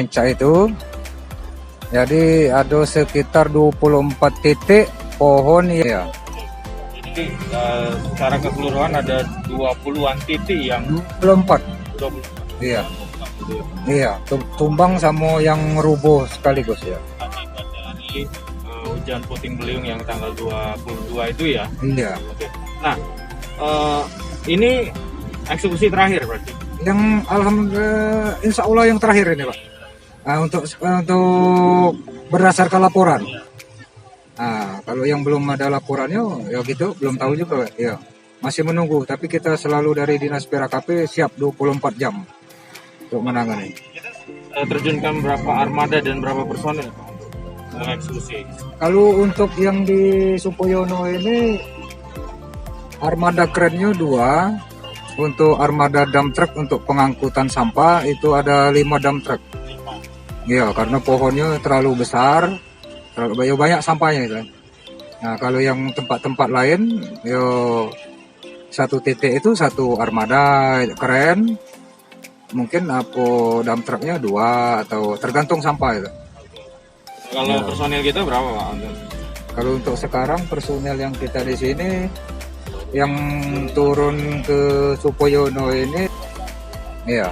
Pencak itu. Jadi ada sekitar 24 titik pohon ya. Jadi secara keseluruhan ada 20-an titik yang 24. 20. Iya. Iya, tumbang sama yang rubuh sekaligus ya. Akibat dari hujan puting beliung yang tanggal 22 itu ya. Iya. Oke. Nah, ini eksekusi terakhir berarti. Yang alhamdulillah insya Allah yang terakhir ini Pak. Untuk berdasarkan laporan. Kalau yang belum ada laporannya ya gitu belum tahu juga ya. Masih menunggu, tapi kita selalu dari Dinas PRKP siap 24 jam untuk menangani. Terjunkan berapa armada dan berapa personil untuk mengeksekusi? Kalau untuk yang di Supoyono ini armada kerennya 2, untuk armada dump truck untuk pengangkutan sampah itu ada 5 dump truck. Ya, karena pohonnya terlalu besar, terlalu banyak sampahnya itu. Nah, kalau yang tempat-tempat lain, yo satu titik itu satu armada keren, mungkin apa dump trucknya 2 atau tergantung sampah itu. Kalau personil kita berapa Pak? Kalau untuk sekarang personel yang kita di sini, yang turun ke Supoyono ini, ya